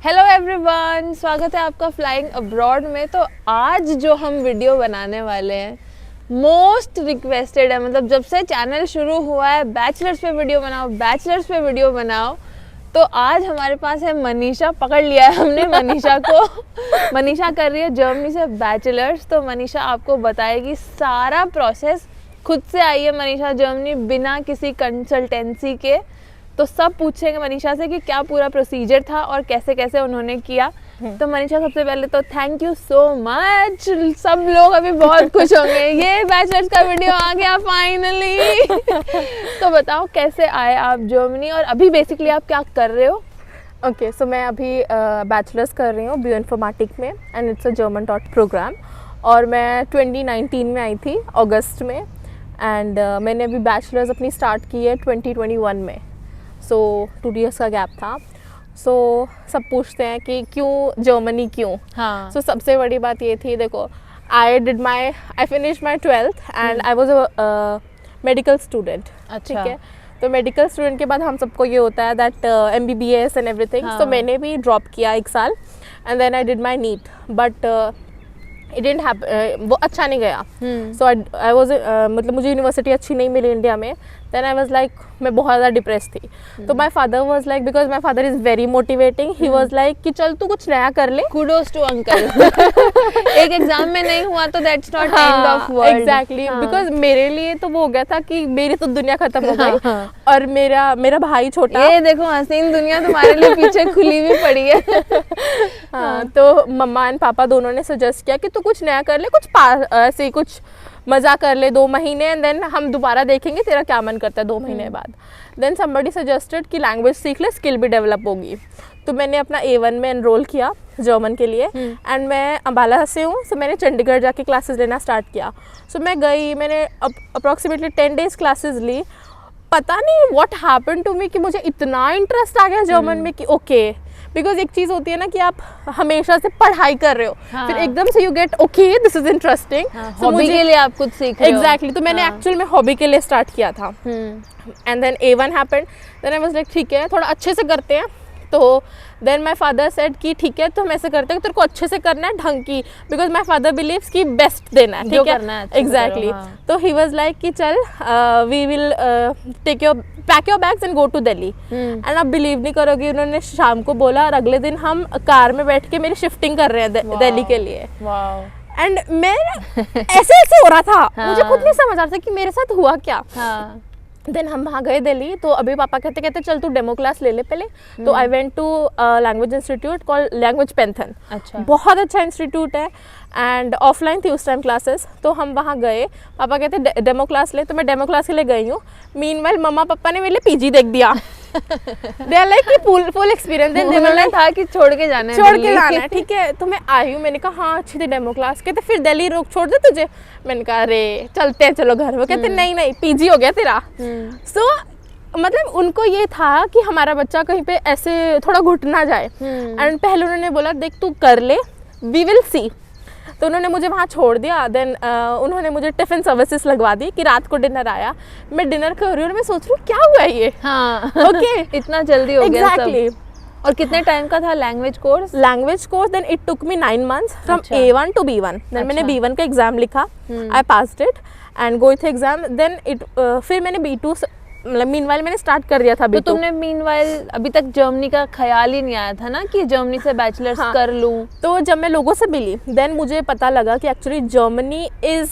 Hello everyone, स्वागत है आपका फ्लाइंग अब्रॉड में। तो आज जो हम वीडियो बनाने वाले हैं मोस्ट रिक्वेस्टेड है। मतलब जब से चैनल शुरू हुआ है बैचलर्स पे वीडियो बनाओ, बैचलर्स पे वीडियो बनाओ। तो आज हमारे पास है मनीषा, पकड़ लिया है हमने मनीषा को। मनीषा कर रही है जर्मनी से बैचलर्स। तो मनीषा आपको बताएगी सारा प्रोसेस। खुद से आई है मनीषा जर्मनी बिना किसी कंसल्टेंसी के। तो सब पूछेंगे मनीषा से कि क्या पूरा प्रोसीजर था और कैसे कैसे उन्होंने किया। तो मनीषा सबसे पहले तो थैंक यू सो मच। सब लोग अभी बहुत खुश होंगे, ये बैचलर्स का वीडियो आ गया फाइनली। तो बताओ कैसे आए आप जर्मनी और अभी बेसिकली आप क्या कर रहे हो? ओके, सो मैं अभी बैचलर्स कर रही हूँ बायोइन्फॉर्मेटिक्स में and it's a German taught programme. और मैं 2019 में आई थी अगस्त में एंड मैंने अभी बैचलर्स अपनी स्टार्ट की है 2021 में। सो 2 years का गैप था। सो सब पूछते हैं कि क्यों जर्मनी क्यों। हाँ। सो सबसे बड़ी बात ये थी, देखो I finish my 12th and I was a medical student. अच्छा। ठीक है, तो मेडिकल स्टूडेंट के बाद हम सबको ये होता है दैट MBBS एंड एवरीथिंग। तो मैंने भी ड्रॉप किया 1 साल and then I did my NEET but it didn't happen, वो अच्छा नहीं गया। सो आई वॉज मतलब मुझे यूनिवर्सिटी अच्छी नहीं मिली इंडिया में। देन आई वॉज लाइक मैं बहुत ज़्यादा डिप्रेस थी। तो my father was like, because my father is very motivating, he was like कि चल तू कुछ नया कर ले। Kudos to uncle. एक एग्जाम में नहीं हुआ तो that's not end of world. Exactly, because मेरे लिए तो वो हो गया था कि मेरी तो दुनिया खत्म हो गई। हाँ। और मेरा भाई छोटा, ये देखो हसीन दुनिया तुम्हारे लिए पीछे खुली हुई पड़ी है। हाँ, तो मम्मा एंड पापा दोनों ने सजेस्ट किया कि तू कुछ नया कर ले, ऐसे ही कुछ मज़ा कर ले 2 महीने एंड देन हम दोबारा देखेंगे तेरा क्या मन करता है 2 महीने बाद। देन समबडी सजेस्टेड कि लैंग्वेज सीख ले, स्किल भी डेवलप होगी। तो मैंने अपना A1 में एनरोल किया जर्मन के लिए एंड मैं अम्बाला से हूँ। सो मैंने चंडीगढ़ जाके क्लासेस लेना स्टार्ट किया। सो मैं गई, मैंने अप्रॉक्सीमेटली 10 days क्लासेस ली। पता नहीं व्हाट हैपेंड टू मी कि मुझे इतना इंटरेस्ट आ गया जर्मन में कि ओके, बिकॉज एक चीज़ होती है ना कि आप हमेशा से पढ़ाई कर रहे हो, हाँ। फिर एकदम से you get okay this is interesting. Hobby के लिए आप कुछ सीख रहे हो। एग्जैक्टली, तो मैंने एक्चुअल में हॉबी के लिए स्टार्ट किया था। And then A1 happened. Then I was like ठीक है थोड़ा अच्छे से करते हैं। तो देन माई फादर सेड कि ठीक है तो हम ऐसे करते हैं कि तेरे को अच्छे से करना है ढंग की, बिकॉज माई फादर बिलीव्स कि बेस्ट देना है, ठीक है। एग्जैक्टली, तो ही वॉज लाइक कि चल we will pack your bags and go to Delhi. And आप बिलीव नहीं करोगे, उन्होंने शाम को बोला और अगले दिन हम कार में बैठ के मेरी शिफ्टिंग कर रहे हैं दिल्ली के लिए। एंड मैं ऐसे ऐसे हो रहा था, मुझे खुद नहीं समझ आ रहा था कि मेरे साथ हुआ क्या। देन हम वहाँ गए दिल्ली। तो अभी पापा कहते कहते चल तू डेमो क्लास ले ले पहले। तो I went to language institute called language पेंथन। अच्छा। बहुत अच्छा इंस्टीट्यूट है एंड ऑफलाइन थी उस टाइम क्लासेस। तो हम वहाँ गए, पापा कहते डेमो क्लास ले, तो मैं डेमो क्लास के लिए गई हूँ। मीनवाइल मम्मा पापा ने मेरे लिए PG देख दिया। They are like full experience. उन्होंने था कि छोड़ के जाना है, ठीक है। तो मैं आई हूँ, मैंने कहा हाँ अच्छी थी डेमो क्लास। कहते फिर दिल्ली रोक छोड़ दे तुझे। मैंने कहा अरे चलते हैं चलो घर। वो कहते नहीं PG हो गया तेरा। सो मतलब उनको ये था कि हमारा बच्चा कहीं पे ऐसे थोड़ा घुट ना जाए। एंड पहले उन्होंने बोला देख तू कर ले, वी विल सी। तो उन्होंने मुझे वहाँ छोड़ दिया। देन उन्होंने मुझे टिफ़िन सर्विसेज लगवा दी कि रात को डिनर आया, मैं डिनर कर रही हूँ और मैं सोच रही हूँ क्या हुआ ये। हाँ। ओके इतना जल्दी हो गया सब। एग्जैक्टली। और कितने टाइम का था language course? Then it took me 9 months from A1 to B1। Then मैंने B1 का एग्जाम लिखा, I passed it and go the exam. Then फिर मैंने B2 मतलब मीनवाइल मैंने स्टार्ट कर दिया था। तो तुमने मीनवाइल अभी तक जर्मनी का ख्याल ही नहीं आया था ना कि जर्मनी से बैचलर्स कर लूं? तो जब मैं लोगों से मिली देन मुझे पता लगा कि एक्चुअली जर्मनी इज़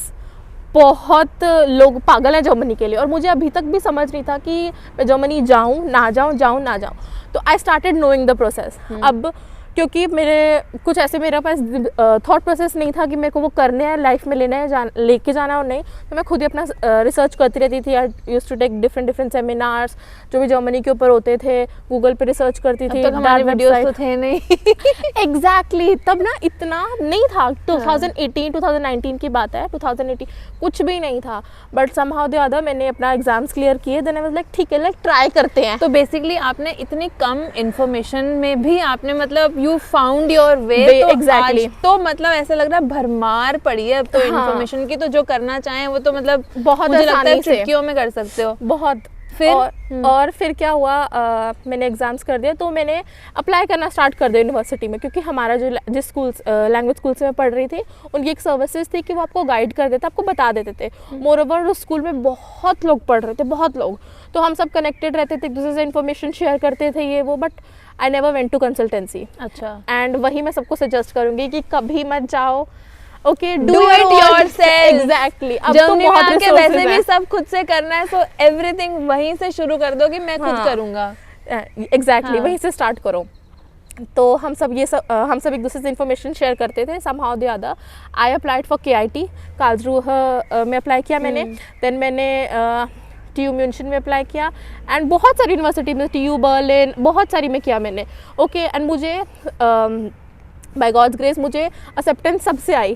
बहुत लोग पागल हैं जर्मनी के लिए। और मुझे अभी तक भी समझ नहीं था कि मैं जर्मनी जाऊँ ना जाऊँ। तो I started knowing the process. अब क्योंकि मेरे पास थॉट प्रोसेस नहीं था कि मेरे को वो करने हैं, लाइफ में लेके जाना और नहीं। तो मैं खुद ही अपना रिसर्च करती रहती थी। I used to take different seminars जो भी जर्मनी के ऊपर होते थे, गूगल पे रिसर्च करती थी। हमारे वीडियोस तो थे नहीं। एग्जैक्टली, तब ना इतना नहीं था। 2019 की बात है, 2018 कुछ भी नहीं था। बट समहाउ द अदर मैंने अपना एग्जाम्स क्लियर किए। देन आई वाज लाइक ठीक है ट्राई करते हैं। तो बेसिकली आपने इतनी कम इंफॉर्मेशन में भी आपने मतलब यू फाउंड योर वे। तो एग्जैक्टली, तो मतलब ऐसा लग रहा है भरमार पड़ी है अब तो इंफॉर्मेशन की। तो जो करना चाहें वो तो मतलब बहुत मुझे लगता है आसानी से चुटकियों में कर सकते हो। बहुत और फिर क्या हुआ, मैंने एग्ज़ाम्स कर दिया तो मैंने अप्लाई करना स्टार्ट कर दिया यूनिवर्सिटी में, क्योंकि हमारा जो जिस स्कूल्स लैंग्वेज स्कूल से मैं पढ़ रही थी उनकी एक सर्विसेज थी कि वो आपको गाइड कर देते, आपको बता देते थे। मोरओवर उस स्कूल में बहुत लोग पढ़ रहे थे, बहुत लोग, तो हम सब कनेक्टेड रहते थे, एक दूसरे से इन्फॉर्मेशन शेयर करते थे ये वो, but I never went to consultancy. अच्छा। एंड वही मैं सबको सजेस्ट करूँगी कि कभी मत जाओ, okay, do it yourself. Exactly. अब तो जर्मनी में बहुत आके resources वैसे भी हैं। सब खुद से करना है, सो एवरीथिंग वहीं से शुरू कर दो कि मैं खुद हाँ। करूँगा। एग्जैक्टली, हाँ। वहीं से स्टार्ट करो। तो हम सब एक दूसरे से इन्फॉर्मेशन शेयर करते थे, somehow the other। I applied for KIT कार्लसरूहे में अप्लाई किया मैंने, देन मैंने TU म्यूनशन में अप्लाई किया, एंड बहुत सारी यूनिवर्सिटी में, TU बर्लिन, बहुत सारी में किया मैंने, ओके। एंड मुझे बाय गॉड्स ग्रेस मुझे एक्सेप्टेंस सबसे आई,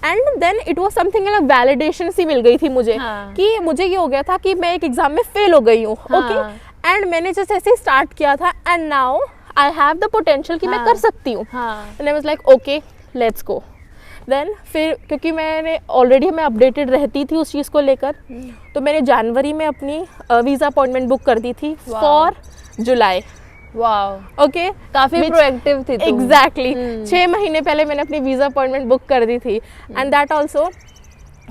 and then it was something like validation सी मिल गई थी मुझे। हाँ। कि मुझे ये हो गया था कि मैं एक एग्जाम में फेल हो गई हूँ, ओके। हाँ। एंड मैंने जैसे ऐसे ही स्टार्ट किया था, and now I have the potential कि मैं हाँ। कर सकती हूँ। हाँ। And I was like okay, let's go. Then फिर क्योंकि मैंने ऑलरेडी मैं अपडेटेड रहती थी उस चीज़ को लेकर, तो मैंने जनवरी में अपनी वीज़ा अपॉइंटमेंट बुक कर दी थी Wow. For July, wow, okay. काफी प्रोएक्टिव थी तुम। एग्जैक्टली 6 महीने पहले मैंने अपनी वीज़ा अपॉइंटमेंट बुक कर दी थी, एंड दैट ऑल्सो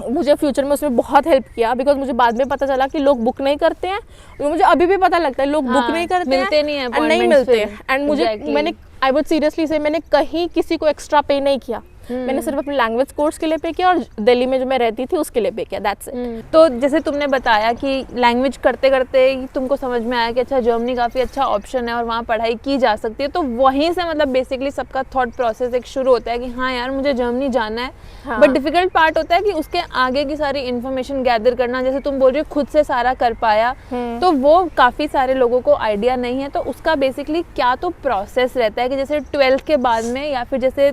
मुझे फ्यूचर में उसमें बहुत हेल्प किया, बिकॉज मुझे बाद में पता चला कि लोग बुक नहीं करते हैं। मुझे अभी भी पता लगता है लोग हाँ, बुक नहीं करते मिलते हैं, नहीं हैं and नहीं appointments मिलते। फिर। एंड मुझे Exactly. मैंने आई वुड सीरियसली से मैंने कहीं किसी को एक्स्ट्रा पे नहीं किया, मैंने सिर्फ अपने लैंग्वेज कोर्स के लिए पे किया और दिल्ली में जो मैं रहती थी उसके लिए पे किया, दैट्स इट। तो जैसे तुमने बताया कि लैंग्वेज करते करते ही तुमको समझ में आया कि अच्छा जर्मनी काफ़ी अच्छा ऑप्शन है और वहाँ पढ़ाई की जा सकती है, तो वहीं से मतलब बेसिकली सबका थॉट प्रोसेस एक शुरू होता है कि हाँ यार मुझे जर्मनी जाना है। हाँ। बट डिफिकल्ट पार्ट होता है कि उसके आगे की सारी इन्फॉर्मेशन गैदर करना, जैसे तुम बोल रही हो खुद से सारा कर पाया, तो वो काफ़ी सारे लोगों को आइडिया नहीं है। तो उसका बेसिकली क्या तो प्रोसेस रहता है कि जैसे 12th के बाद में या फिर जैसे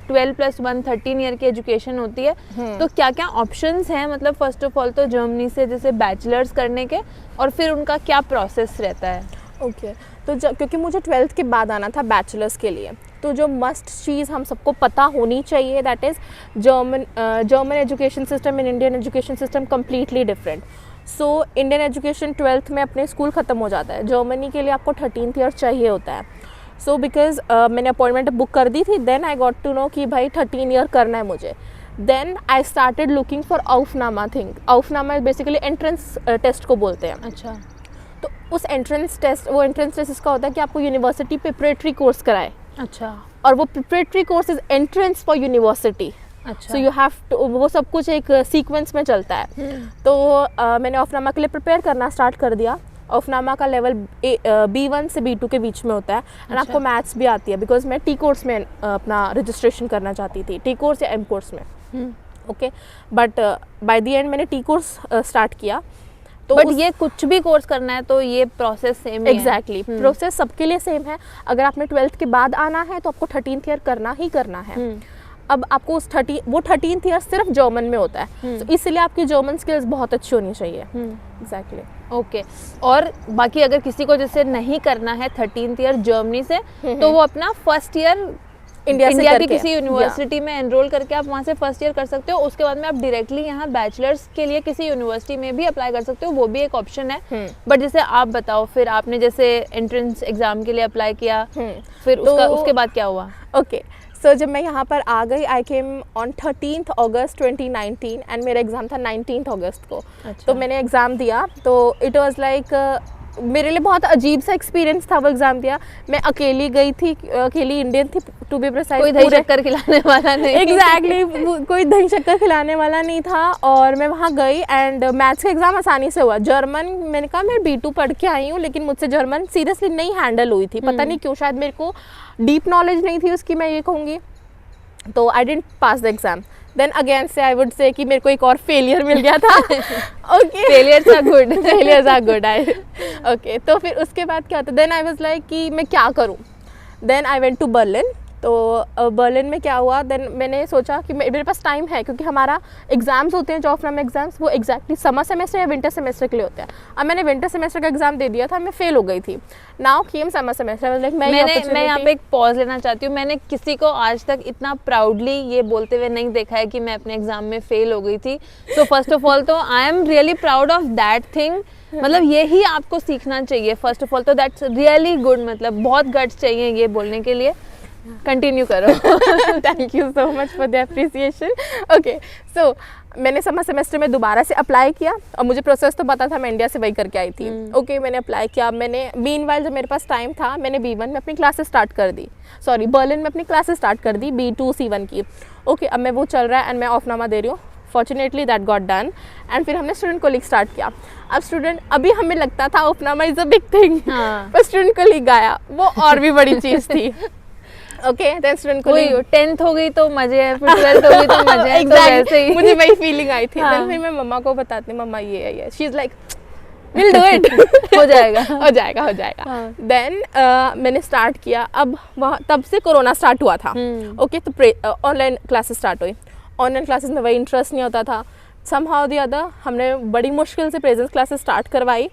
12+1 13 ईयर की एजुकेशन होती है, तो क्या क्या ऑप्शंस हैं, मतलब फर्स्ट ऑफ ऑल तो जर्मनी से जैसे बैचलर्स करने के, और फिर उनका क्या प्रोसेस रहता है? ओके। तो क्योंकि मुझे 12th के बाद आना था बैचलर्स के लिए, तो जो मस्ट चीज़ हम सबको पता होनी चाहिए that is German education system and Indian education system completely different. So Indian education 12th में अपने स्कूल ख़त्म हो जाता है, जर्मनी के लिए आपको 13th ईयर चाहिए होता है। सो बिकॉज मैंने अपॉइंटमेंट बुक कर दी थी, then I got to know कि भाई 13 ईयर करना है मुझे। Then I started looking for Aufnahme thing. Aufnahme basically entrance test को बोलते हैं। अच्छा। तो उस एंट्रेंस टेस्ट इसका होता है कि आपको यूनिवर्सिटी प्रिपरेटरी कोर्स कराए, अच्छा। और वो preparatory course is entrance for university. अच्छा। सो यू हैव टू, वो सब कुछ एक सीक्वेंस में चलता है। तो मैंने औफनामा के लिए प्रिपेयर करना स्टार्ट कर दिया। औफनामा का लेवल B1 से B2 के बीच में होता है, एंड आपको मैथ्स भी आती है, बिकॉज मैं टी कोर्स में अपना रजिस्ट्रेशन करना चाहती थी, टी कोर्स या एम कोर्स में, okay. But by the end मैंने टी कोर्स स्टार्ट किया। तो बट ये कुछ भी कोर्स करना है तो ये प्रोसेस सेम ही है। एग्जैक्टली, प्रोसेस सबके लिए सेम है। अगर आपने 12th के बाद आना है तो आपको 13th ईयर करना ही करना है। अब आपको उस 13th ईयर सिर्फ जर्मन में होता है, तो इसलिए आपकी जर्मन स्किल्स बहुत अच्छी होनी चाहिए। एग्जैक्टली। ओके। और बाकी अगर किसी को जैसे नहीं करना है 13th ईयर जर्मनी से, तो वो अपना फर्स्ट ईयर इंडिया की किसी यूनिवर्सिटी में एनरोल करके आप वहाँ से फर्स्ट ईयर कर सकते हो। उसके बाद में आप डायरेक्टली यहाँ बैचलर्स के लिए किसी यूनिवर्सिटी में भी अप्लाई कर सकते हो, वो भी एक ऑप्शन है। बट जैसे आप बताओ, फिर आपने जैसे एंट्रेंस एग्जाम के लिए अप्लाई किया, फिर उसके बाद क्या हुआ? ओके। सो जब मैं यहाँ पर आ गई, I came on 13th August 2019, and मेरा एग्ज़ाम था 19th अगस्त को। अच्छा। तो मैंने एग्ज़ाम दिया, तो इट वाज लाइक मेरे लिए बहुत अजीब सा एक्सपीरियंस था वो एग्ज़ाम दिया। मैं अकेली गई थी, अकेली इंडियन थी टू बी प्रिसाइज। कोई दही शक्कर खिलाने वाला नहीं। एग्जैक्टली कोई दही शक्कर खिलाने वाला नहीं था। और मैं वहाँ गई, एंड मैथ्स का एग्ज़ाम आसानी से हुआ। जर्मन मैंने कहा मैं B2 पढ़ के आई हूँ, लेकिन मुझसे जर्मन सीरियसली नहीं हैंडल हुई थी, पता नहीं क्यों, शायद मेरे को डीप नॉलेज नहीं थी उसकी, मैं ये कहूँगी। तो I didn't pass the exam. Then again से आई वुड से कि मेरे को एक और फेलियर मिल गया था। Okay, failures are good. Failures are good. Okay, तो फिर उसके बाद क्या होता, देन आई वाज लाइक कि मैं क्या करूँ। Then I went to Berlin तो बर्लिन में क्या हुआ, देन मैंने सोचा कि मेरे पास टाइम है, क्योंकि हमारा एग्जाम्स होते हैं जो ऑफनाम एग्जाम्स, वो एग्जैक्टली समर सेमेस्टर या विंटर सेमेस्टर के लिए होते हैं। अब मैंने विंटर सेमेस्टर का एग्जाम दे दिया था, मैं फेल हो गई थी। नाउ केम समर सेमेस्टर, लाइक मैं यहाँ पे एक पॉज लेना चाहती हूँ। मैंने किसी को आज तक इतना प्राउडली ये बोलते हुए नहीं देखा है कि मैं अपने एग्जाम में फेल हो गई थी। सो फर्स्ट ऑफ ऑल तो I am really proud of that thing. मतलब यही आपको सीखना चाहिए फर्स्ट ऑफ ऑल, तो दैट्स रियली गुड। मतलब बहुत गट्स चाहिए ये बोलने के लिए। कंटिन्यू करो। Thank you so much for the appreciation. Okay, so मैंने समर सेमेस्टर में दोबारा से अप्लाई किया, और मुझे प्रोसेस तो पता था, मैं इंडिया से वही करके आई थी। ओके, मैंने अप्लाई किया। मैंने मीनवाइल जब मेरे पास टाइम था, मैंने B1 में अपनी क्लासेस स्टार्ट कर दी, सॉरी बर्लिन में अपनी क्लासेस स्टार्ट कर दी B2 C1 की। ओके, अब मैं वो चल रहा है एंड मैं ऑफनामा दे रही हूँ। Fortunately that got done, and फिर हमने स्टूडेंट कोलीग स्टार्ट किया। अब स्टूडेंट, अभी हमें लगता था ऑफनामा इज़ अ बिग थिंग, पर स्टूडेंट कोलीग आया, वो और भी बड़ी चीज़ थी। Okay, then student colleague, 10th हो गई तो मजे है, फिर 12th हो गई तो मजे है। तो वैसे ही मुझे वही फीलिंग आई थी। हाँ। देन फिर मैं मम्मा को बताती, मम्मा ये है, she is like will do it, हो जाएगा। हो जाएगा, हो जाएगा। हाँ। देन मैंने स्टार्ट किया। अब वहाँ तब से कोरोना स्टार्ट हुआ था। ओके, तो ऑनलाइन क्लासेस स्टार्ट हुई। ऑनलाइन क्लासेस में वही इंटरेस्ट नहीं होता था। समहाउ द अदर हमने बड़ी मुश्किल से प्रेजेंस क्लासेस स्टार्ट करवाई।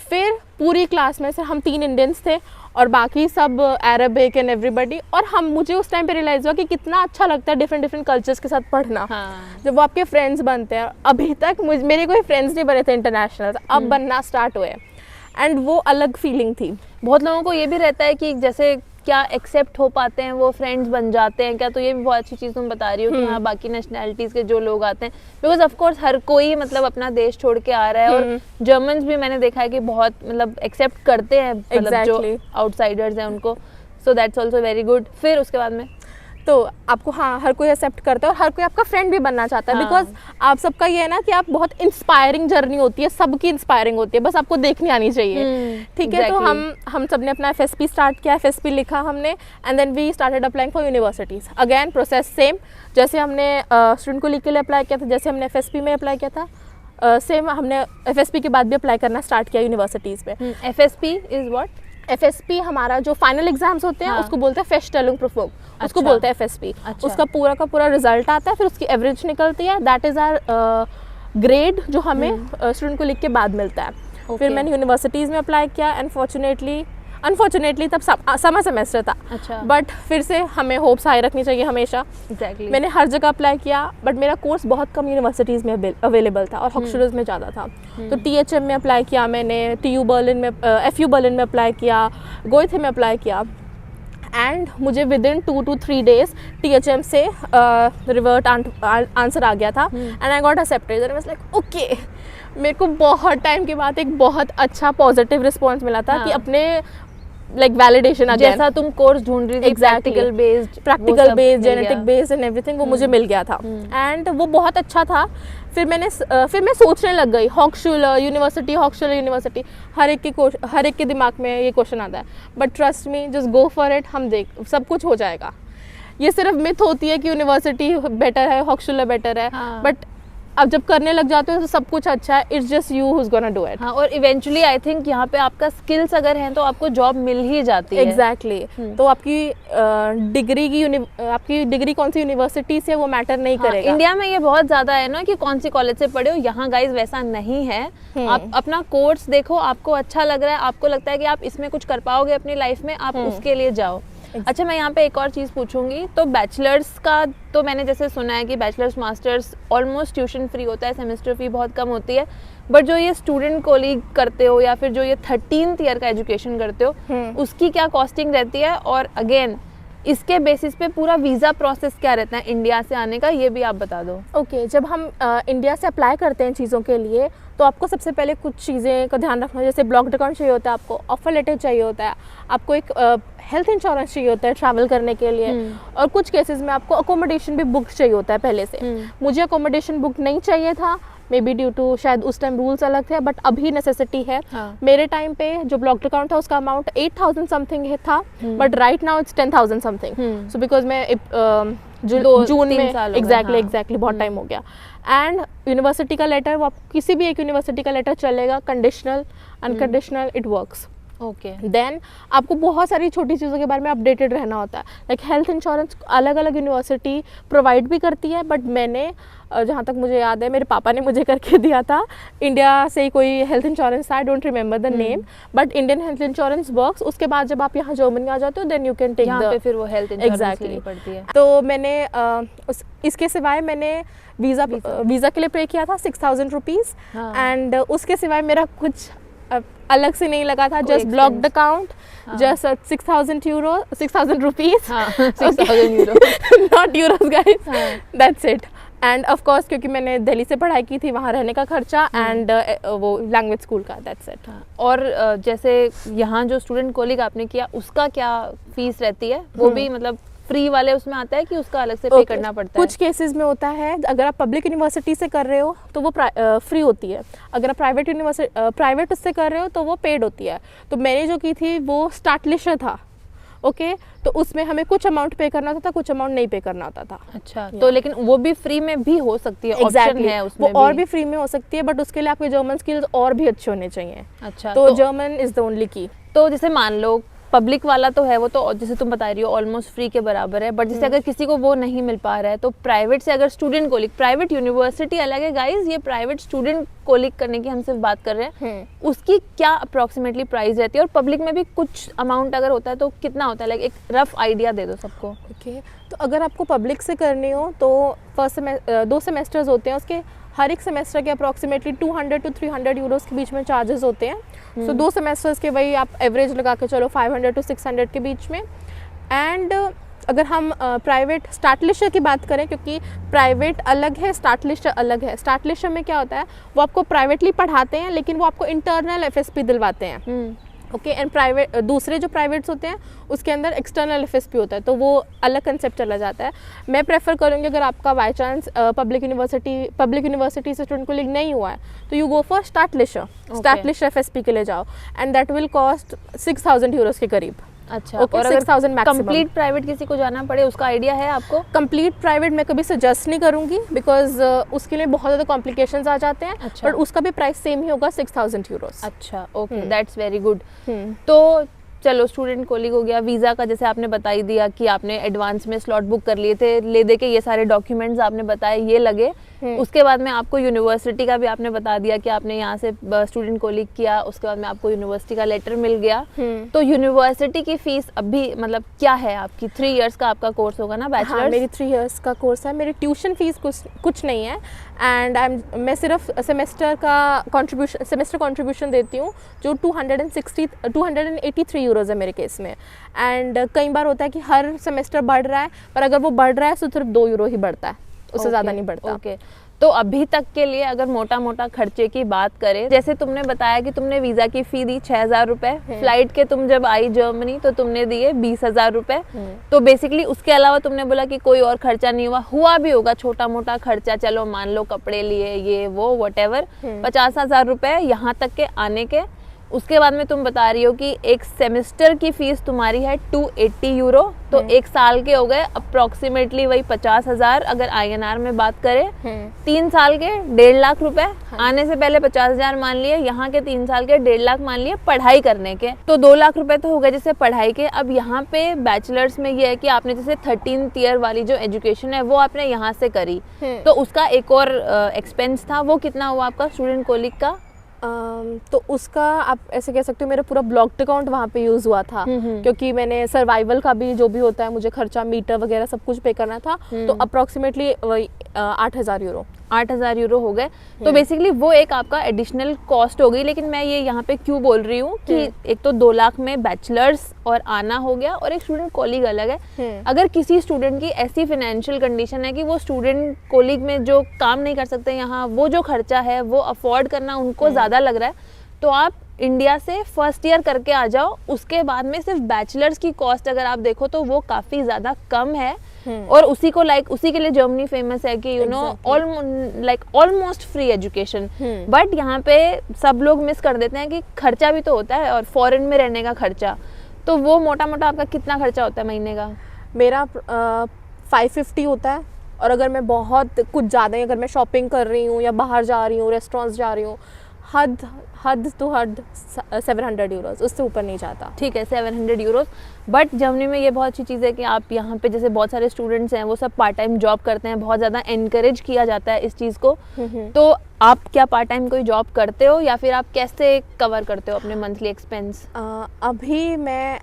फिर पूरी क्लास में से हम 3 इंडियंस थे और बाकी सब अरबिक एंड एवरीबडी। और मुझे उस टाइम पे रियलाइज़ हुआ कि कितना अच्छा लगता है डिफरेंट कल्चर्स के साथ पढ़ना। जब वो आपके फ्रेंड्स बनते हैं। अभी तक मेरे कोई फ्रेंड्स नहीं बने थे इंटरनेशनल, अब बनना स्टार्ट हुए, एंड वो अलग फीलिंग थी। बहुत लोगों को ये भी रहता है कि जैसे क्या एक्सेप्ट हो पाते हैं वो फ्रेंड्स बन जाते हैं क्या, तो ये भी बहुत अच्छी चीज़ तुम बता रही हो कि हाँ बाकी नेशनैलिटीज़ के जो लोग आते हैं, बिकॉज ऑफ कोर्स हर कोई मतलब अपना देश छोड़ के आ रहा है। और जर्मन्स भी मैंने देखा है कि बहुत मतलब एक्सेप्ट करते हैं, मतलब जो आउटसाइडर्स हैं उनको। So that's also very good. फिर उसके बाद में तो आपको, हाँ, हर कोई एक्सेप्ट करता है और हर कोई आपका फ्रेंड भी बनना चाहता है। बिकॉज आप सबका ये है ना कि आप बहुत इंस्पायरिंग जर्नी होती है, सबकी इंस्पायरिंग होती है, बस आपको देखनी आनी चाहिए। ठीक है, तो हम सब ने अपना FSP स्टार्ट किया, FSP लिखा हमने, and then we started applying for universities. Again process same, जैसे हमने स्टूडेंट कोलीग के लिए अप्लाई किया था, जैसे हमने FSP में अप्लाई किया था, सेम हमने FSP के बाद भी अप्लाई करना स्टार्ट किया यूनिवर्सिटीज़ में। FSP is what? FSP हमारा जो फाइनल एग्जाम्स होते हैं, उसको बोलते हैं फेस्टलुंग, उसको बोलते हैं FSP। उसका पूरा का पूरा रिजल्ट आता है, फिर उसकी एवरेज निकलती है, दैट इज़ आवर ग्रेड जो हमें स्टूडेंट को लिख के बाद मिलता है। फिर मैंने यूनिवर्सिटीज़ में अप्लाई किया, एंड अनफॉर्चुनेटली तब समर सेमेस्टर था। बट फिर से हमें होप्स हाई रखनी चाहिए हमेशा। मैंने हर जगह अप्लाई किया, बट मेरा कोर्स बहुत कम यूनिवर्सिटीज़ में अवेलेबल था और हॉक्सलर्स में ज़्यादा था। तो THM में अप्लाई किया मैंने, TU बर्लिन में, FU बर्लिन में अप्लाई किया, गोइथे में अप्लाई किया, एंड मुझे with in 2 to 3 days THM से रिवर्ट आंसर आ गया था, and I got accepted. And I was like okay, मेरे को बहुत टाइम के बाद एक बहुत अच्छा पॉजिटिव रिस्पॉन्स मिला था कि अपने लाइक वैलिडेशन अगेन, जैसा तुम कोर्स ढूंढ रही थी, practical based, genetic based and everything, वो मुझे मिल गया था, एंड वो बहुत अच्छा था। फिर मैं सोचने लग गई, हॉक्सलर यूनिवर्सिटी, हर एक के दिमाग में ये क्वेश्चन आता है, but trust me, just go for it, सब कुछ हो जाएगा। ये सिर्फ मिथ होती है कि यूनिवर्सिटी बेटर है, हॉक्सलर बेटर है, बट अब जब करने लग जाते हो तो सब कुछ अच्छा है, it's just you who is gonna do it. हाँ, और इवेंचुअली आई थिंक यहाँ पे आपका स्किल्स अगर हैं तो आपको जॉब मिल ही जाती है। एग्जैक्टली। तो आपकी डिग्री कौन सी यूनिवर्सिटी से वो मैटर नहीं करेगा। इंडिया में ये बहुत ज्यादा है ना कि कौन सी कॉलेज से पढ़े हो, यहाँ गाइज वैसा नहीं है। आप अपना कोर्स देखो, आपको अच्छा लग रहा है, आपको लगता है कि आप इसमें कुछ कर पाओगे अपनी लाइफ में, आप उसके लिए जाओ। अच्छा, मैं यहाँ पे एक और चीज़ पूछूंगी, तो बैचलर्स का तो मैंने जैसे सुना है कि bachelors masters almost tuition free होता है, सेमेस्टर फी बहुत कम होती है, बट जो ये स्टूडेंट कोलीग करते हो या फिर जो ये 13th ईयर का एजुकेशन करते हो, उसकी क्या कॉस्टिंग रहती है, और अगेन इसके बेसिस पे पूरा वीज़ा प्रोसेस क्या रहता है इंडिया से आने का, ये भी आप बता दो। ओके, जब हम इंडिया से अप्लाई करते हैं चीज़ों के लिए, तो आपको सबसे पहले कुछ चीज़ें का ध्यान रखना, जैसे ब्लॉक अकाउंट चाहिए होता है, आपको ऑफर लेटर चाहिए होता है, आपको एक हेल्थ इंश्योरेंस चाहिए होता है ट्रैवल करने के लिए, और कुछ केसेस में आपको अकोमोडेशन भी बुक चाहिए होता है पहले से। मुझे अकोमोडेशन बुक नहीं चाहिए था, मे बी ड्यू टू शायद उस टाइम रूल्स अलग थे, बट अभी नेसेसिटी है। मेरे टाइम पे जो ब्लॉक्ड अकाउंट था उसका अमाउंट 8,000 समथिंग था, but right now it's 10,000 something. So because मैं जून में एग्जैक्टली बहुत टाइम हो गया। एंड यूनिवर्सिटी का लेटर, वो आप किसी भी एक यूनिवर्सिटी का लेटर चलेगा, conditional, unconditional, it works. Okay. देन आपको बहुत सारी छोटी चीज़ों के बारे में अपडेटेड रहना होता है। लाइक हेल्थ इंश्योरेंस अलग अलग यूनिवर्सिटी प्रोवाइड भी करती है, बट मैंने जहाँ तक मुझे याद है मेरे पापा ने मुझे करके दिया था, इंडिया से ही कोई हेल्थ इंश्योरेंस था, I don't remember the name, but Indian health insurance works. उसके बाद जब आप यहाँ जर्मनी आ जाते हो देन यू कैन टेक यहाँ पे फिर वो हेल्थ इंश्योरेंस Exactly. लेनी पड़ती है। तो मैंने इसके सिवाय मैंने वीज़ा के लिए पे किया था 6,000 रुपीज़, हाँ। एंड उसके सिवाय मेरा कुछ अलग से नहीं लगा था, कोई just blocked expense। Account, just 6,000 rupees, 6,000 euro. Not euros guys, हाँ। That's it. And of course क्योंकि मैंने दिल्ली से पढ़ाई की थी, वहाँ रहने का खर्चा एंड वो लैंग्वेज स्कूल का, दैट्स इट। और जैसे यहाँ जो स्टूडेंट कोलिग आपने किया उसका क्या फीस रहती है? वो भी मतलब फ्री वाले उसमें आता है कि उसका अलग से पे करना पड़ता है? कुछ केसेस में होता है, अगर आप पब्लिक यूनिवर्सिटी से कर रहे हो तो वो फ्री होती है, अगर आप प्राइवेट उससे कर रहे हो तो वो पेड होती है। तो मैंने जो की थी वो स्टार्टलिशर था, ओके, तो उसमें हमें कुछ अमाउंट पे करना होता था, कुछ अमाउंट नहीं पे करना होता था। अच्छा, तो लेकिन वो भी फ्री में भी हो सकती है, ऑप्शन है उसमें वो और भी फ्री में हो सकती है, बट उसके लिए आपके जर्मन स्किल्स और भी अच्छे होने चाहिए। अच्छा, तो जर्मन इज द ओनली की। तो जैसे मान लो पब्लिक वाला तो है, वो तो जैसे तुम बता रही हो ऑलमोस्ट फ्री के बराबर है, बट जैसे अगर किसी को वो नहीं मिल पा रहा है तो प्राइवेट से अगर स्टूडेंट कोलिग, प्राइवेट यूनिवर्सिटी अलग है गाइस, ये प्राइवेट स्टूडेंट कोलिग करने की हम सिर्फ बात कर रहे हैं, उसकी क्या अप्रोक्सीमेटली प्राइस रहती है? और पब्लिक में भी कुछ अमाउंट अगर होता है तो कितना होता है? लाइक एक रफ आइडिया दे दो सबको। ओके, तो अगर आपको पब्लिक से करनी हो तो 2 सेमेस्टर्स होते हैं, उसके हर एक सेमेस्टर के अप्रॉक्सीमेटली 200 to 300 यूरोस के बीच में चार्जेस होते हैं। सो 2 सेमेस्टर्स के वही आप एवरेज लगा के चलो 500 to 600 के बीच में। एंड अगर हम प्राइवेट स्टार्टलिशर की बात करें, क्योंकि प्राइवेट अलग है, स्टार्टलिशर अलग है। स्टार्टलिशर में क्या होता है, वो आपको प्राइवेटली पढ़ाते हैं लेकिन वो आपको इंटरनल FSP दिलवाते हैं, ओके। एंड प्राइवेट दूसरे जो प्राइवेट्स होते हैं उसके अंदर एक्सटर्नल FSP होता है, तो वो अलग कंसेप्ट चला जाता है। मैं प्रेफर करूँगी अगर आपका बाई चांस पब्लिक यूनिवर्सिटी से स्टूडेंट कोलिग नहीं हुआ है तो यू गो फॉर स्टार्टलिशर FSP के लिए जाओ, and that will cost 6,000 Euros के करीब। अच्छा, Okay, और अगर 6,000 maximum। कंप्लीट प्राइवेट किसी को जाना पड़े उसका आइडिया है आपको? कंप्लीट प्राइवेट मैं कभी सजेस्ट नहीं करूँगी, बिकॉज उसके लिए बहुत ज़्यादा कॉम्प्लिकेशंस आ जाते हैं। अच्छा। बट उसका भी प्राइस सेम ही होगा, 6,000 यूरोस। अच्छा, ओके, दैट्स वेरी गुड। तो चलो स्टूडेंट कोलिग हो गया, वीज़ा का जैसे आपने बता ही दिया कि आपने एडवांस में स्लॉट बुक कर लिए थे, ले दे के ये सारे डॉक्यूमेंट्स आपने बताए ये लगे। उसके बाद में आपको यूनिवर्सिटी का भी आपने बता दिया कि आपने यहाँ से स्टूडेंट कोलिग किया, उसके बाद में आपको यूनिवर्सिटी का लेटर मिल गया। तो यूनिवर्सिटी की फीस अभी मतलब क्या है आपकी? 3 इयर्स का आपका कोर्स होगा ना, बैचलर्स? हाँ, मेरी 3 इयर्स का कोर्स है। मेरी ट्यूशन फीस कुछ नहीं है, एंड मैं सिर्फ सेमेस्टर कंट्रीब्यूशन देती हूँ जो 283 यूरोज़ है मेरे केस में। एंड कई बार होता है कि हर सेमेस्टर बढ़ रहा है, पर अगर वो बढ़ रहा है तो सिर्फ 2 यूरो ही बढ़ता है, उससे ज़्यादा नहीं बढ़ता। ओके, तो अभी तक के लिए अगर मोटा मोटा खर्चे की बात करें, जैसे तुमने बताया कि तुमने वीज़ा की फ़ी दी 6,000 रुपये, फ्लाइट के तुम जब आई जर्मनी तो तुमने दिए 20,000 रुपये। तो बेसिकली उसके अलावा तुमने बोला कि कोई और खर्चा नहीं हुआ भी होगा छोटा मोटा खर्चा, चलो मान लो कपड़े लिए, ये वो वटेवर, 50,000 रुपये यहाँ तक के आने के। उसके बाद में तुम बता रही हो कि एक सेमेस्टर की फीस तुम्हारी है 280 यूरो, तो एक साल के हो गए अप्रोक्सीमेटली वही 50,000 अगर INR में बात करें। 3 साल के 1.5 लाख रुपए, आने से पहले 50,000 मान लिए, यहाँ के 3 साल के 1.5 लाख मान लिए पढ़ाई करने के, तो 2 लाख रुपए तो हो गए जैसे पढ़ाई के। अब यहाँ पे बैचलर्स में ये है कि आपने जैसे 13th ईयर वाली जो एजुकेशन है वो आपने यहाँ से करी, तो उसका एक और एक्सपेंस था, वो कितना हुआ आपका स्टूडेंट कोलिग का? तो उसका आप ऐसे कह सकते हो मेरा पूरा ब्लॉक्ड अकाउंट वहाँ पे यूज़ हुआ था, क्योंकि मैंने सर्वाइवल का भी जो भी होता है मुझे खर्चा, मीटर वगैरह सब कुछ पे करना था, तो अप्रोक्सीमेटली वही 8,000 यूरो। 8,000 यूरो हो गए। तो बेसिकली वो एक आपका एडिशनल कॉस्ट हो गई। लेकिन मैं ये यहाँ पे क्यों बोल रही हूँ कि एक तो 2 लाख में बैचलर्स और आना हो गया, और एक स्टूडेंट कोलिग अलग है। अगर किसी स्टूडेंट की ऐसी फाइनेंशियल कंडीशन है कि वो स्टूडेंट कोलिग में जो काम नहीं कर सकते, यहाँ वो जो खर्चा है वो अफोर्ड करना उनको ज़्यादा लग रहा है, तो आप इंडिया से फर्स्ट ईयर करके आ जाओ। उसके बाद में सिर्फ बैचलर्स की कॉस्ट अगर आप देखो तो वो काफ़ी ज़्यादा कम है, और उसी के लिए जर्मनी फेमस है कि you know almost free education. But यहाँ पे सब लोग मिस कर देते हैं कि खर्चा भी तो होता है, और फॉरेन में रहने का खर्चा, तो वो मोटा मोटा आपका कितना खर्चा होता है महीने का? मेरा 550 होता है, और अगर मैं बहुत कुछ ज़्यादा ही, अगर मैं शॉपिंग कर रही हूँ या बाहर जा रही हूँ, रेस्टोरेंट्स जा रही हूँ, हद टू हद 700 यूरोज, उससे ऊपर नहीं जाता। ठीक है, 700 यूरोज। बट जर्मनी में ये बहुत अच्छी चीज़ है कि आप यहाँ पे जैसे बहुत सारे स्टूडेंट्स हैं वो सब पार्ट टाइम जॉब करते हैं, बहुत ज़्यादा एनकरेज किया जाता है इस चीज़ को। तो आप क्या पार्ट टाइम कोई जॉब करते हो या फिर आप कैसे कवर करते हो अपने मंथली एक्सपेंस? अभी मैं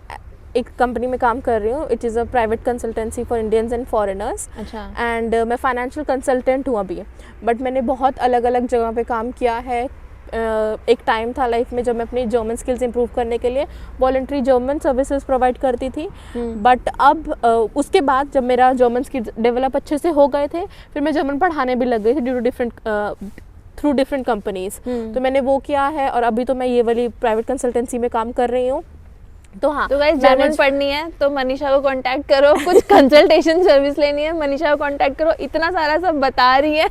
एक कंपनी में काम कर रही हूँ, it is a private consultancy for Indians and foreigners. अच्छा। एंड मैं फाइनेंशियल कंसल्टेंट हूँ अभी, बट मैंने बहुत अलग अलग जगह पे काम किया है। एक टाइम था लाइफ में जब मैं अपनी जर्मन स्किल्स इंप्रूव करने के लिए वॉलंटरी जर्मन सर्विसेज प्रोवाइड करती थी। बट अब उसके बाद जब मेरा जर्मन स्किल्स डेवलप अच्छे से हो गए थे, फिर मैं जर्मन पढ़ाने भी लग गई थी थ्रू डिफरेंट कंपनीज। तो मैंने वो किया है और अभी तो मैं ये वाली प्राइवेट कंसल्टेंसी में काम कर रही हूँ। तो हाँ, तो गाइस जर्मन पढ़नी है तो मनीषा को कांटेक्ट करो, कुछ कंसल्टेशन सर्विस लेनी है मनीषा को कांटेक्ट करो, इतना सारा सब बता रही है।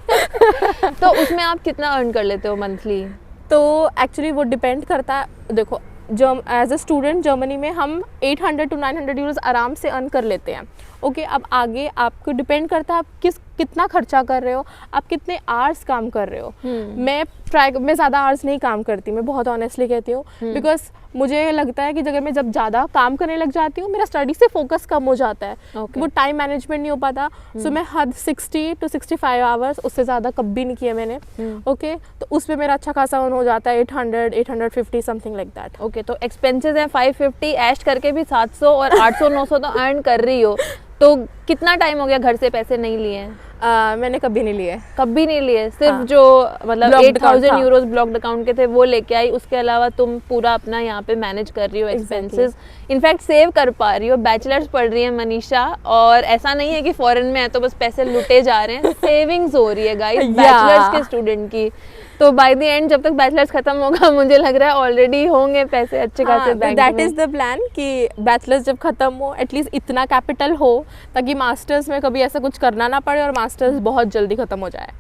तो उसमें आप कितना अर्न कर लेते हो मंथली? तो एक्चुअली वो डिपेंड करता है, देखो एज अ स्टूडेंट जर्मनी में हम 800 to 900 यूरोज आराम से अर्न कर लेते हैं। ओके, अब आगे आपको डिपेंड करता है आप कितना खर्चा कर रहे हो, आप कितने आवर्स काम कर रहे हो। मैं ज़्यादा आवर्स नहीं काम करती, मैं बहुत ऑनेस्टली कहती हूँ, बिकॉज मुझे लगता है कि अगर मैं जब ज़्यादा काम करने लग जाती हूँ मेरा स्टडी से फोकस कम हो जाता है। वो टाइम मैनेजमेंट नहीं हो पाता। सो मैं हद 60 to 65 आवर्स, उससे ज़्यादा कभी नहीं किया मैंने। ओके, तो उस पर मेरा अच्छा खासा अर्न हो जाता है 800, 850 समथिंग लाइक दैट। ओके, तो एक्सपेंसेस हैं 550, ऐश करके भी 700 और 800 900 तो अर्न कर रही हो। तो कितना टाइम हो गया घर से पैसे नहीं लिए हैं? मैंने कभी नहीं लिए। कभी नहीं लिए? सिर्फ हाँ। जो मतलब Blocked 8000 यूरोज ब्लॉक्ड अकाउंट के थे वो लेके आई, उसके अलावा तुम पूरा अपना यहाँ पे मैनेज कर रही हो एक्सपेंसेस, इनफैक्ट सेव कर पा रही हो। बैचलर्स पढ़ रही है मनीषा, और ऐसा नहीं है कि फॉरेन में है तो बस पैसे लुटे जा रहे हैं, सेविंग्स हो रही है गाइस बैचलर्स के स्टूडेंट की। तो बाय द एंड जब तक बैचलर्स खत्म होगा मुझे लग रहा है ऑलरेडी होंगे पैसे अच्छे खासे बैंक में। दैट इज द प्लान कि बैचलर्स जब खत्म हो एटलीस्ट इतना कैपिटल हो ताकि मास्टर्स में कभी ऐसा कुछ करना ना पड़े और मास्टर्स बहुत जल्दी खत्म हो जाए।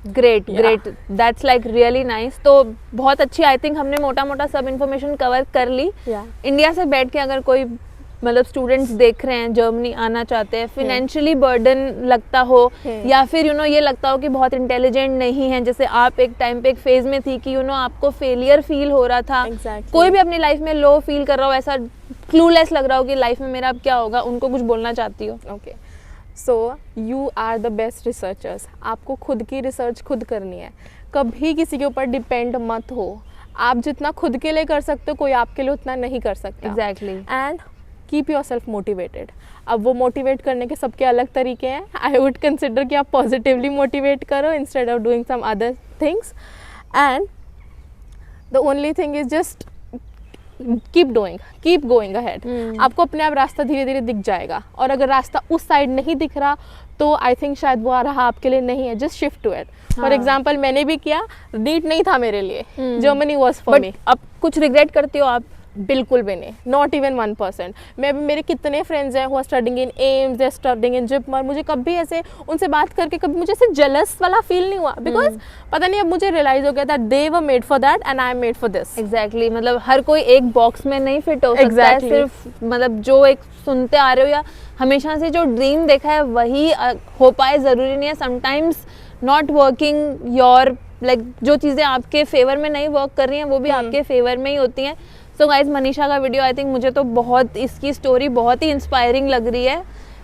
Great great, that's like really nice. तो बहुत अच्छी, आई थिंक हमने मोटा मोटा सब इन्फॉर्मेशन कवर कर ली। इंडिया से बैठ के अगर कोई मतलब स्टूडेंट्स देख रहे हैं जर्मनी आना चाहते हैं, फाइनेंशियली बर्डन लगता हो या फिर ये लगता हो कि बहुत इंटेलिजेंट नहीं है, जैसे आप एक टाइम पे एक फेज में थी कि आपको फेलियर फील हो रहा था, कोई भी अपनी लाइफ में लो फील कर रहा हो, ऐसा क्लूलेस लग रहा हो कि लाइफ में मेरा अब क्या होगा, उनको कुछ बोलना चाहती हो? Okay, so you are the best researchers. आपको खुद की रिसर्च खुद करनी है, कभी किसी के ऊपर डिपेंड मत हो। आप जितना खुद के लिए कर सकते हो कोई आपके लिए उतना नहीं कर सकता। Exactly. And keep your self motivated. अब वो मोटिवेट करने के सबके अलग तरीके हैं। आई वुड कंसिडर कि आप पॉजिटिवली मोटिवेट करो instead of doing some other things. And the only thing is just keep going ahead. आपको अपने आप रास्ता धीरे धीरे दिख जाएगा, और अगर रास्ता उस साइड नहीं दिख रहा तो आई थिंक शायद वो रहा आपके लिए नहीं है, just shift to it. For example मैंने भी किया, नीट नहीं था मेरे लिए, जर्मनी वॉज फॉर मी। अब कुछ रिग्रेट करती हो आप? बिल्कुल भी नहीं, नॉट इवन 1%। मेरे कितने फ्रेंड्स हैं who are studying in AIIMS, they are studying in JIPMER, मुझे कभी ऐसे उनसे बात करके कभी मुझे ऐसे जेलस वाला फील नहीं हुआ, बिकॉज पता नहीं अब मुझे रियलाइज हो गया that they were made for that and I am made for this. Exactly, मतलब हर कोई एक बॉक्स में नहीं फिट हो सकता है। सिर्फ मतलब जो एक सुनते आ रहे हो या हमेशा से जो ड्रीम देखा है वही हो पाए जरूरी नहीं है। Sometimes not working your like जो चीज़ें आपके फेवर में नहीं वर्क कर रही हैं वो भी आपके फेवर में ही होती हैं। सो गाइज मनीषा का वीडियो आई थिंक मुझे तो बहुत, इसकी स्टोरी बहुत ही इंस्पायरिंग लग रही है।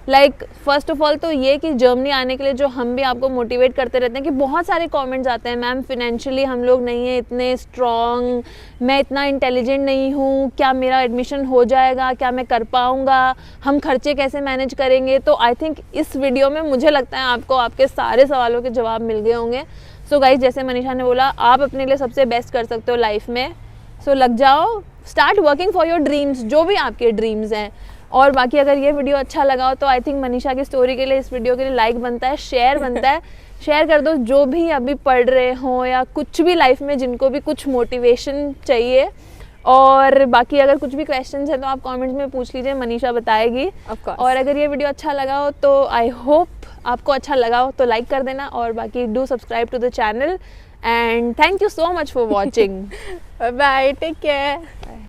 लाइक फर्स्ट ऑफ ऑल तो ये कि जर्मनी आने के लिए जो हम भी आपको मोटिवेट करते रहते हैं कि बहुत सारे कमेंट्स आते हैं, मैम फाइनेंशियली हम लोग नहीं है इतने स्ट्रॉन्ग, मैं इतना इंटेलिजेंट नहीं हूँ, क्या मेरा एडमिशन हो जाएगा, क्या मैं कर पाऊँगा, हम खर्चे कैसे मैनेज करेंगे। तो आई थिंक इस वीडियो में मुझे लगता है आपको आपके सारे सवालों के जवाब मिल गए होंगे। सो गाइज जैसे मनीषा ने बोला, आप अपने लिए सबसे बेस्ट कर सकते हो लाइफ में। सो लग जाओ, start working for your dreams, जो भी आपके ड्रीम्स हैं। और बाकी अगर ये वीडियो अच्छा लगा हो तो आई थिंक मनीषा की स्टोरी के लिए, इस वीडियो के लिए लाइक बनता है, शेयर बनता है। शेयर कर दो जो भी अभी पढ़ रहे हो या कुछ भी लाइफ में जिनको भी कुछ मोटिवेशन चाहिए। और बाकी अगर कुछ भी क्वेश्चंस है तो आप कमेंट्स में पूछ लीजिए, मनीषा बताएगी। और अगर ये वीडियो अच्छा लगा हो तो आई होप आपको अच्छा लगा हो तो लाइक कर देना, और बाकी do subscribe to the channel and thank you so much for watching. Bye, take care.